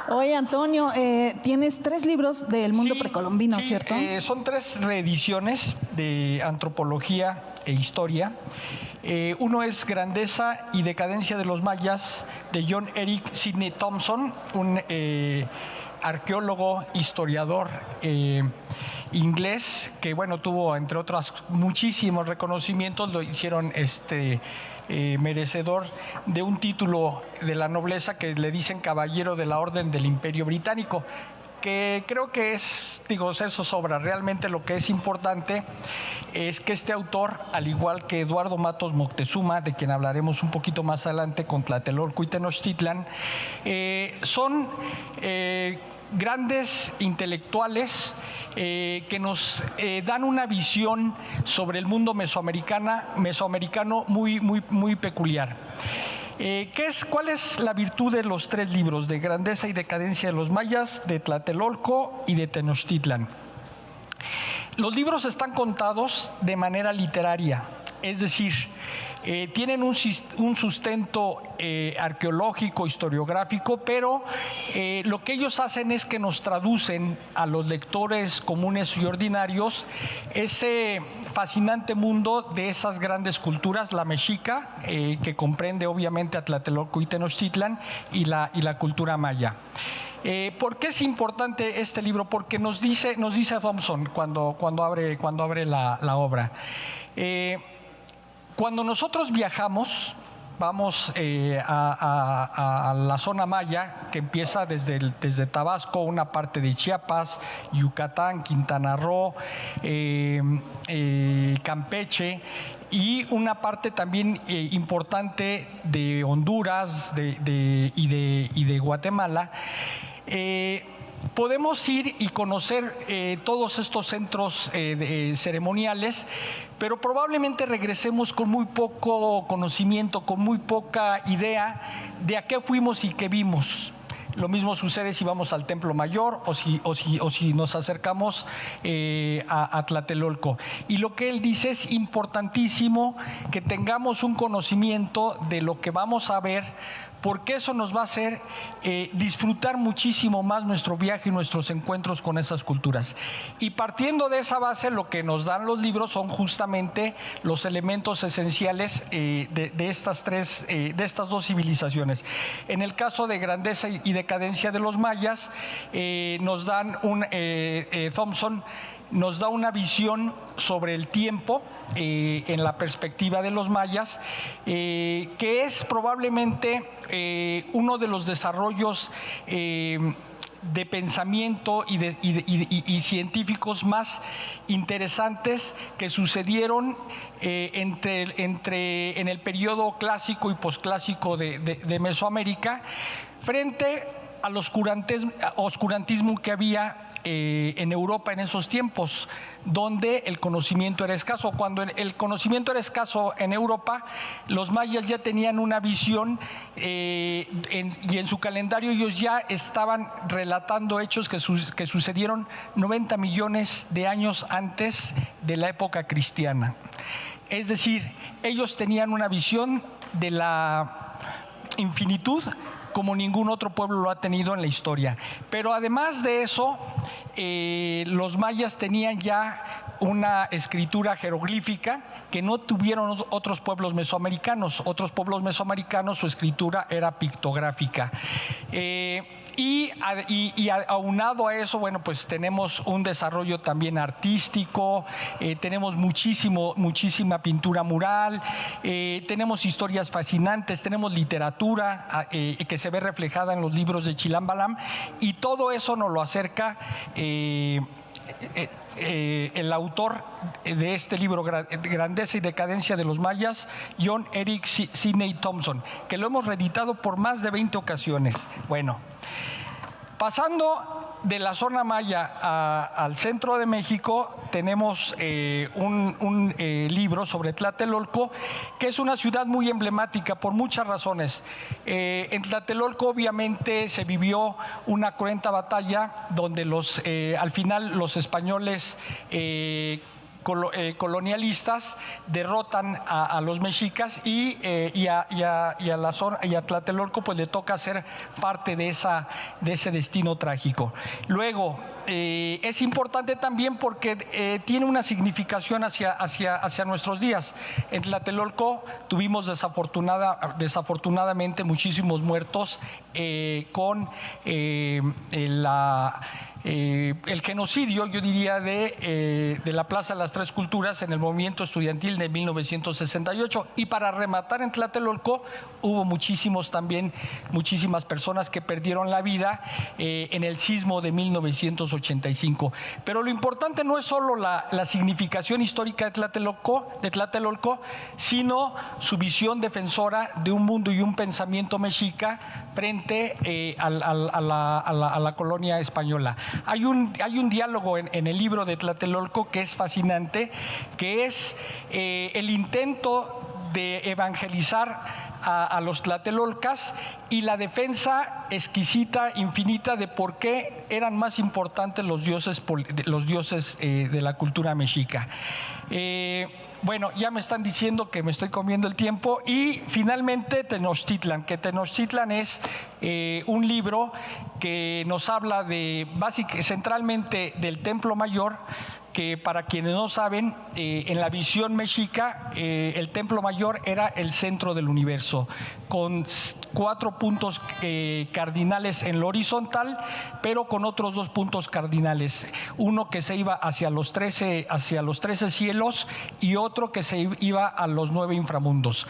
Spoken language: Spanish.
Oye, Antonio, tienes 3 libros del mundo precolombino, sí, ¿cierto? Son 3 reediciones de antropología e historia. Uno es Grandeza y decadencia de los mayas, de John Eric Sidney Thompson, un arqueólogo, historiador inglés, que bueno, tuvo entre otras muchísimos reconocimientos, lo hicieron merecedor de un título de la nobleza que le dicen Caballero de la Orden del Imperio Británico, que creo que eso sobra. Realmente lo que es importante es que este autor, al igual que Eduardo Matos Moctezuma, de quien hablaremos un poquito más adelante con Tlatelolco y Tenochtitlan, son grandes intelectuales que nos dan una visión sobre el mundo mesoamericano muy peculiar. ¿Cuál es la virtud de los 3 libros, de Grandeza y decadencia de los mayas, de Tlatelolco y de Tenochtitlan? Los libros están contados de manera literaria, es decir, tienen un sustento arqueológico, historiográfico, pero lo que ellos hacen es que nos traducen a los lectores comunes y ordinarios ese fascinante mundo de esas grandes culturas, la mexica, que comprende obviamente a Tlatelolco y Tenochtitlan, y la cultura maya. ¿Por qué es importante este libro? Porque nos dice Thompson cuando abre la obra. Cuando nosotros viajamos, vamos a la zona maya, que empieza desde Tabasco, una parte de Chiapas, Yucatán, Quintana Roo, Campeche, y una parte también importante de Honduras y de Guatemala. Podemos ir y conocer todos estos centros ceremoniales, pero probablemente regresemos con muy poco conocimiento, con muy poca idea de a qué fuimos y qué vimos. Lo mismo sucede si vamos al Templo Mayor o si nos acercamos a Tlatelolco. Y lo que él dice es importantísimo que tengamos un conocimiento de lo que vamos a ver, porque eso nos va a hacer disfrutar muchísimo más nuestro viaje y nuestros encuentros con esas culturas. Y partiendo de esa base, lo que nos dan los libros son justamente los elementos esenciales de estas 2 civilizaciones. En el caso de Grandeza y decadencia de los mayas, nos dan Thompson nos da una visión sobre el tiempo en la perspectiva de los mayas, que es probablemente uno de los desarrollos de pensamiento y científicos más interesantes que sucedieron en el periodo clásico y posclásico de Mesoamérica, frente al oscurantismo que había en Europa en esos tiempos, donde el conocimiento era escaso. Cuando el conocimiento era escaso en Europa, los mayas ya tenían una visión y en su calendario ellos ya estaban relatando hechos que sucedieron 90 millones de años antes de la época cristiana. Es decir, ellos tenían una visión de la infinitud como ningún otro pueblo lo ha tenido en la historia. Pero además de eso, los mayas tenían ya una escritura jeroglífica que no tuvieron otros pueblos mesoamericanos. Otros pueblos mesoamericanos, su escritura era pictográfica. Y aunado a eso, bueno, pues tenemos un desarrollo también artístico, tenemos muchísima pintura mural, tenemos historias fascinantes, tenemos literatura que se ve reflejada en los libros de Chilam Balam, y todo eso nos lo acerca el autor de este libro, Grandeza y decadencia de los mayas, John Eric Sidney Thompson, que lo hemos reeditado por más de 20 ocasiones. Bueno, pasando de la zona maya al centro de México, tenemos un libro sobre Tlatelolco, que es una ciudad muy emblemática por muchas razones. En Tlatelolco obviamente se vivió una cruenta batalla donde al final los españoles colonialistas derrotan a los mexicas y a Tlatelolco pues le toca ser parte de ese destino trágico. Luego, es importante también porque tiene una significación hacia nuestros días. En Tlatelolco tuvimos desafortunadamente muchísimos muertos con el genocidio, yo diría, de la Plaza de las Tres Culturas en el movimiento estudiantil de 1968. Y para rematar, en Tlatelolco hubo muchísimas personas que perdieron la vida en el sismo de 1985. Pero lo importante no es solo la significación histórica de Tlatelolco, sino su visión defensora de un mundo y un pensamiento mexica frente a la colonia española. Hay un diálogo en el libro de Tlatelolco que es fascinante, que es el intento de evangelizar a los tlatelolcas y la defensa exquisita, infinita, de por qué eran más importantes los dioses de la cultura mexica. Bueno, ya me están diciendo que me estoy comiendo el tiempo. Y finalmente Tenochtitlan, que Tenochtitlan es un libro que nos habla centralmente del Templo Mayor, que para quienes no saben, en la visión mexica, el Templo Mayor era el centro del universo, con 4 puntos cardinales en lo horizontal, pero con otros 2 puntos cardinales. Uno que se iba hacia los 13 cielos y otro que se iba a los 9 inframundos.